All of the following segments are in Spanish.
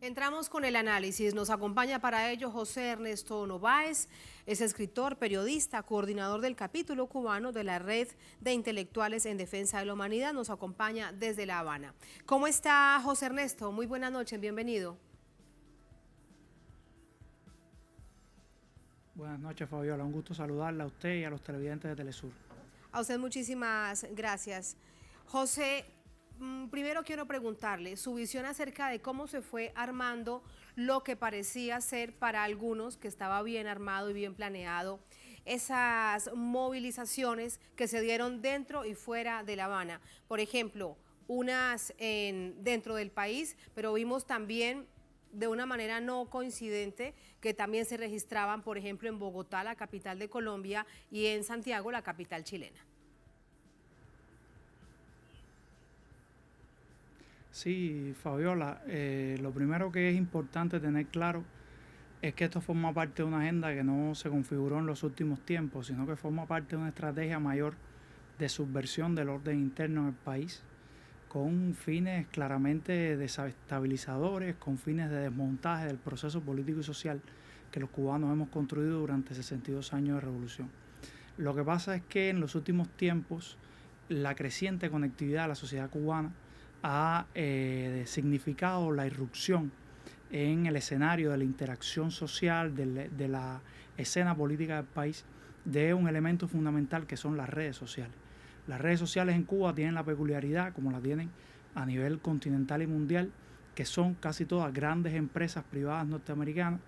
Entramos con el análisis. Nos acompaña para ello José Ernesto Nováez, es escritor, periodista, coordinador del capítulo cubano de la Red de Intelectuales en Defensa de la Humanidad. Nos acompaña desde La Habana. ¿Cómo está José Ernesto? Muy buenas noches, bienvenido. Buenas noches, Fabiola. Un gusto saludarla a usted y a los televidentes de Telesur. A usted muchísimas gracias. José, primero quiero preguntarle su visión acerca de cómo se fue armando lo que parecía ser para algunos que estaba bien armado y bien planeado, esas movilizaciones que se dieron dentro y fuera de La Habana. Por ejemplo, unas dentro del país, pero vimos también de una manera no coincidente que también se registraban, por ejemplo, en Bogotá, la capital de Colombia, y en Santiago, la capital chilena. Sí, Fabiola, lo primero que es importante tener claro es que esto forma parte de una agenda que no se configuró en los últimos tiempos, sino que forma parte de una estrategia mayor de subversión del orden interno en el país, con fines claramente desestabilizadores, con fines de desmontaje del proceso político y social que los cubanos hemos construido durante 62 años de revolución. Lo que pasa es que en los últimos tiempos la creciente conectividad de la sociedad cubana ha significado la irrupción en el escenario de la interacción social, de la escena política del país, de un elemento fundamental que son las redes sociales. Las redes sociales en Cuba tienen la peculiaridad, como la tienen a nivel continental y mundial, que son casi todas grandes empresas privadas norteamericanas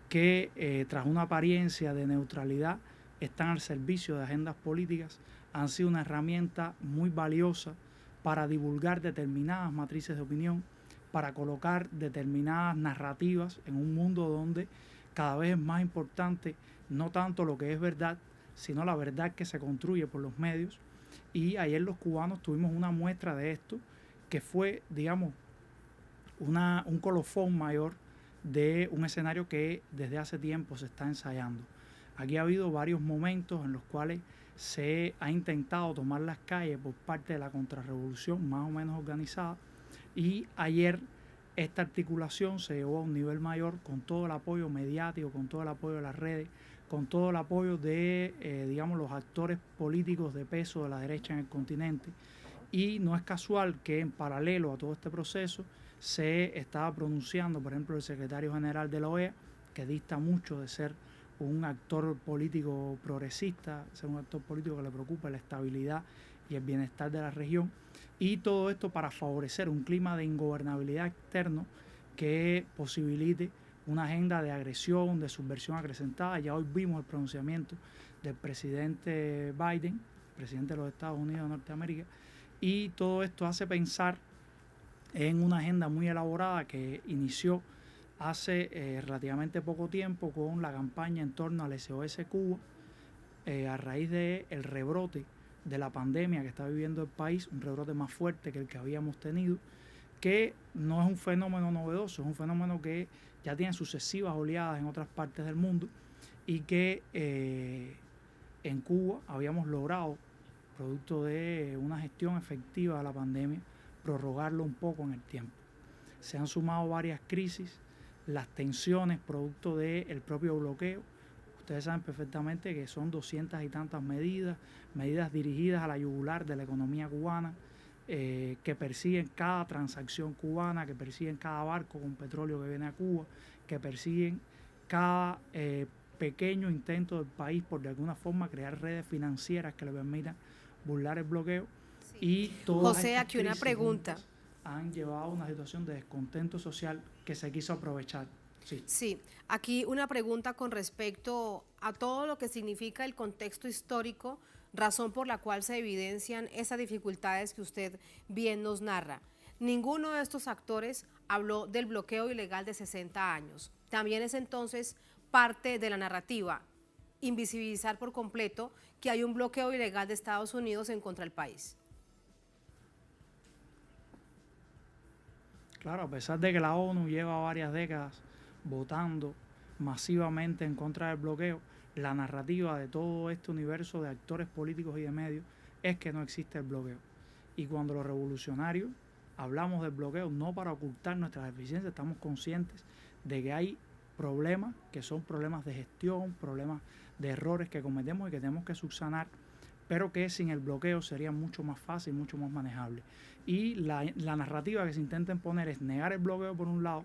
que tras una apariencia de neutralidad están al servicio de agendas políticas, han sido una herramienta muy valiosa para divulgar determinadas matrices de opinión, para colocar determinadas narrativas en un mundo donde cada vez es más importante no tanto lo que es verdad, sino la verdad que se construye por los medios. Y ayer los cubanos tuvimos una muestra de esto, que fue, digamos, un colofón mayor de un escenario que desde hace tiempo se está ensayando. Aquí ha habido varios momentos en los cuales se ha intentado tomar las calles por parte de la contrarrevolución más o menos organizada, y ayer esta articulación se llevó a un nivel mayor con todo el apoyo mediático, con todo el apoyo de las redes, con todo el apoyo de digamos, los actores políticos de peso de la derecha en el continente. Y no es casual que en paralelo a todo este proceso se estaba pronunciando, por ejemplo, el secretario general de la OEA, que dista mucho de ser un actor político progresista, ser un actor político que le preocupa la estabilidad y el bienestar de la región, y todo esto para favorecer un clima de ingobernabilidad externo que posibilite una agenda de agresión, de subversión acrecentada. Ya hoy vimos el pronunciamiento del presidente Biden, presidente de los Estados Unidos de Norteamérica, y todo esto hace pensar en una agenda muy elaborada que inició hace relativamente poco tiempo con la campaña en torno al SOS Cuba, a raíz del rebrote de la pandemia que está viviendo el país, un rebrote más fuerte que el que habíamos tenido, que no es un fenómeno novedoso, es un fenómeno que ya tiene sucesivas oleadas en otras partes del mundo, y que en Cuba habíamos logrado, producto de una gestión efectiva de la pandemia, prorrogarlo un poco en el tiempo. Se han sumado varias crisis, las tensiones producto del propio bloqueo. Ustedes saben perfectamente que son 200 y tantas medidas dirigidas a la yugular de la economía cubana, que persiguen cada transacción cubana, que persiguen cada barco con petróleo que viene a Cuba, que persiguen cada pequeño intento del país por de alguna forma crear redes financieras que le permitan burlar el bloqueo. Sí. Y todas José, estas aquí una crisis pregunta. juntas han llevado a una situación de descontento social que se quiso aprovechar. Sí. Sí, aquí una pregunta con respecto a todo lo que significa el contexto histórico, razón por la cual se evidencian esas dificultades que usted bien nos narra. Ninguno de estos actores habló del bloqueo ilegal de 60 años. También es entonces parte de la narrativa invisibilizar por completo que hay un bloqueo ilegal de Estados Unidos en contra del país. Claro, a pesar de que la ONU lleva varias décadas votando masivamente en contra del bloqueo, la narrativa de todo este universo de actores políticos y de medios es que no existe el bloqueo. Y cuando los revolucionarios hablamos del bloqueo no para ocultar nuestras deficiencias, estamos conscientes de que hay problemas que son problemas de gestión, problemas de errores que cometemos y que tenemos que subsanar, pero que sin el bloqueo sería mucho más fácil, mucho más manejable. Y la narrativa que se intenta imponer es negar el bloqueo por un lado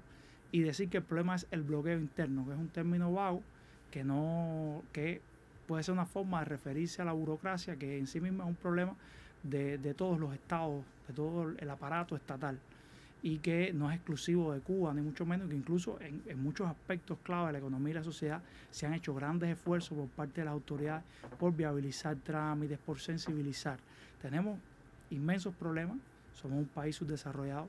y decir que el problema es el bloqueo interno, que es un término vago que puede ser una forma de referirse a la burocracia, que en sí misma es un problema de todos los estados, de todo el aparato estatal, y que no es exclusivo de Cuba, ni mucho menos, que incluso en muchos aspectos clave de la economía y la sociedad se han hecho grandes esfuerzos por parte de las autoridades por viabilizar trámites, por sensibilizar. Tenemos inmensos problemas, somos un país subdesarrollado,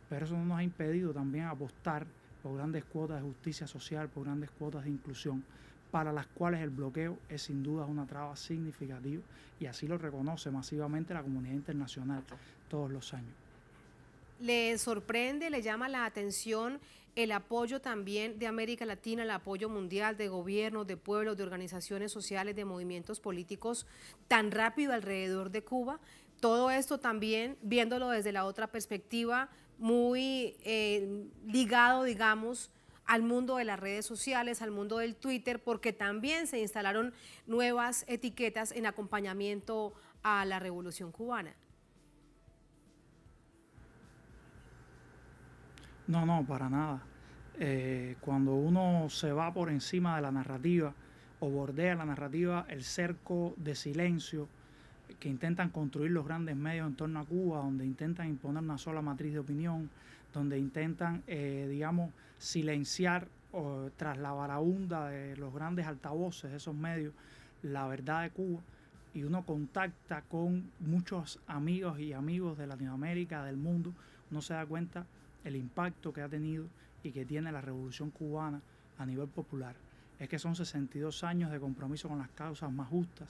pero eso no nos ha impedido también apostar por grandes cuotas de justicia social, por grandes cuotas de inclusión, para las cuales el bloqueo es sin duda una traba significativa, y así lo reconoce masivamente la comunidad internacional todos los años. ¿Le sorprende, le llama la atención el apoyo también de América Latina, el apoyo mundial de gobiernos, de pueblos, de organizaciones sociales, de movimientos políticos tan rápido alrededor de Cuba? Todo esto también viéndolo desde la otra perspectiva, muy ligado, digamos, al mundo de las redes sociales, al mundo del Twitter, porque también se instalaron nuevas etiquetas en acompañamiento a la Revolución Cubana. No, para nada. Cuando uno se va por encima de la narrativa o bordea la narrativa, el cerco de silencio que intentan construir los grandes medios en torno a Cuba, donde intentan imponer una sola matriz de opinión, donde intentan, digamos, silenciar tras la varaunda de los grandes altavoces de esos medios la verdad de Cuba, y uno contacta con muchos amigos y amigos de Latinoamérica, del mundo, uno se da cuenta el impacto que ha tenido y que tiene la Revolución Cubana a nivel popular. Es que son 62 años de compromiso con las causas más justas.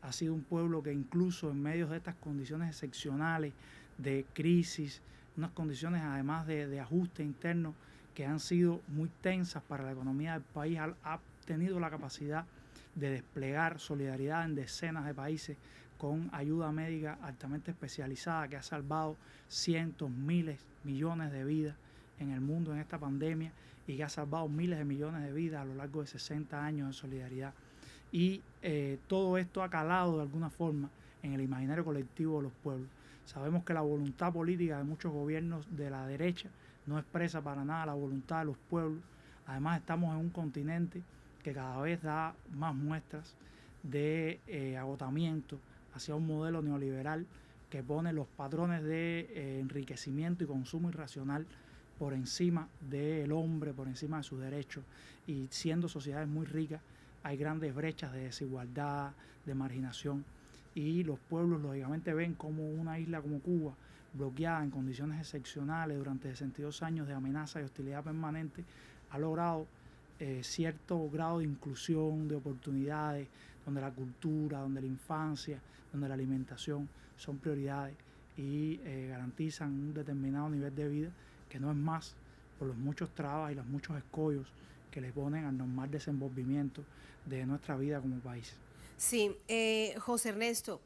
Ha sido un pueblo que incluso en medio de estas condiciones excepcionales, de crisis, unas condiciones además de ajuste interno que han sido muy tensas para la economía del país, ha tenido la capacidad de desplegar solidaridad en decenas de países con ayuda médica altamente especializada que ha salvado cientos, miles, millones de vidas en el mundo en esta pandemia, y que ha salvado miles de millones de vidas a lo largo de 60 años de solidaridad. Y todo esto ha calado de alguna forma en el imaginario colectivo de los pueblos. Sabemos que la voluntad política de muchos gobiernos de la derecha no expresa para nada la voluntad de los pueblos. Además, estamos en un continente que cada vez da más muestras de agotamiento hacia un modelo neoliberal que pone los patrones de enriquecimiento y consumo irracional por encima del hombre, por encima de sus derechos, y siendo sociedades muy ricas hay grandes brechas de desigualdad, de marginación, y los pueblos lógicamente ven como una isla como Cuba, bloqueada en condiciones excepcionales durante 62 años de amenaza y hostilidad permanente, ha logrado cierto grado de inclusión, de oportunidades, donde la cultura, donde la infancia, donde la alimentación son prioridades y garantizan un determinado nivel de vida que no es más por los muchos trabas y los muchos escollos que le ponen al normal desenvolvimiento de nuestra vida como país. Sí, José Ernesto,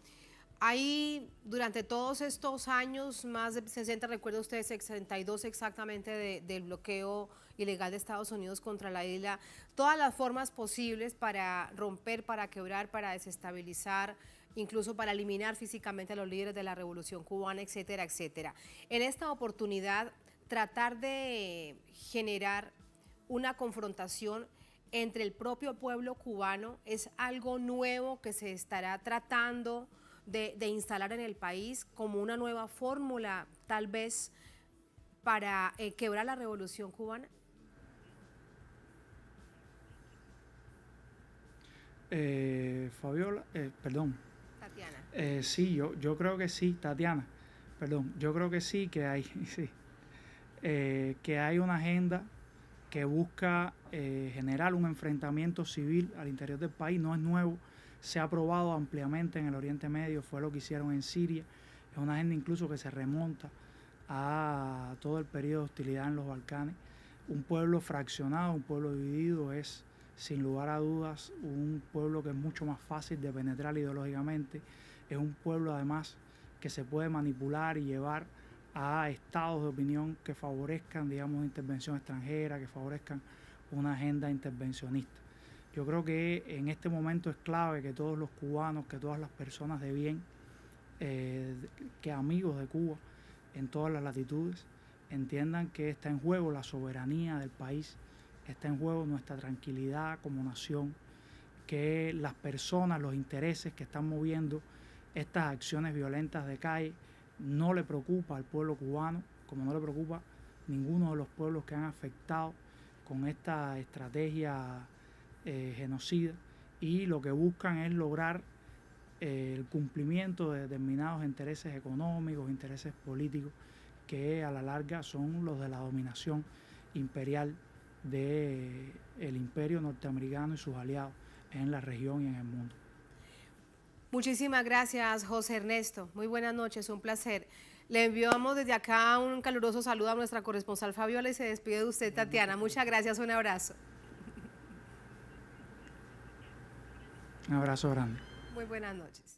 hay durante todos estos años, más de 60, recuerda usted, 62 exactamente del bloqueo ilegal de Estados Unidos contra la isla, todas las formas posibles para romper, para quebrar, para desestabilizar, incluso para eliminar físicamente a los líderes de la Revolución Cubana, etcétera, etcétera. En esta oportunidad, tratar de generar una confrontación entre el propio pueblo cubano es algo nuevo que se estará tratando de instalar en el país como una nueva fórmula, tal vez, para quebrar la Revolución Cubana. Fabiola, perdón. Tatiana. Sí, yo creo que sí, Tatiana, perdón, yo creo que sí, que hay, sí, que hay una agenda que busca generar un enfrentamiento civil al interior del país. No es nuevo, se ha aprobado ampliamente en el Oriente Medio, fue lo que hicieron en Siria, es una agenda incluso que se remonta a todo el periodo de hostilidad en los Balcanes. Un pueblo fraccionado, un pueblo dividido es sin lugar a dudas un pueblo que es mucho más fácil de penetrar ideológicamente, es un pueblo además que se puede manipular y llevar a estados de opinión que favorezcan, digamos, intervención extranjera, que favorezcan una agenda intervencionista. Yo creo que en este momento es clave que todos los cubanos, que todas las personas de bien, que amigos de Cuba en todas las latitudes, entiendan que está en juego la soberanía del país, está en juego nuestra tranquilidad como nación, que las personas, los intereses que están moviendo estas acciones violentas de calle no le preocupa al pueblo cubano, como no le preocupa ninguno de los pueblos que han afectado con esta estrategia genocida, y lo que buscan es lograr el cumplimiento de determinados intereses económicos, intereses políticos, que a la larga son los de la dominación imperial del imperio norteamericano y sus aliados en la región y en el mundo. Muchísimas gracias, José Ernesto. Muy buenas noches, un placer. Le enviamos desde acá un caluroso saludo a nuestra corresponsal Fabiola y se despide de usted, Tatiana. Muchas gracias, un abrazo. Un abrazo grande. Muy buenas noches.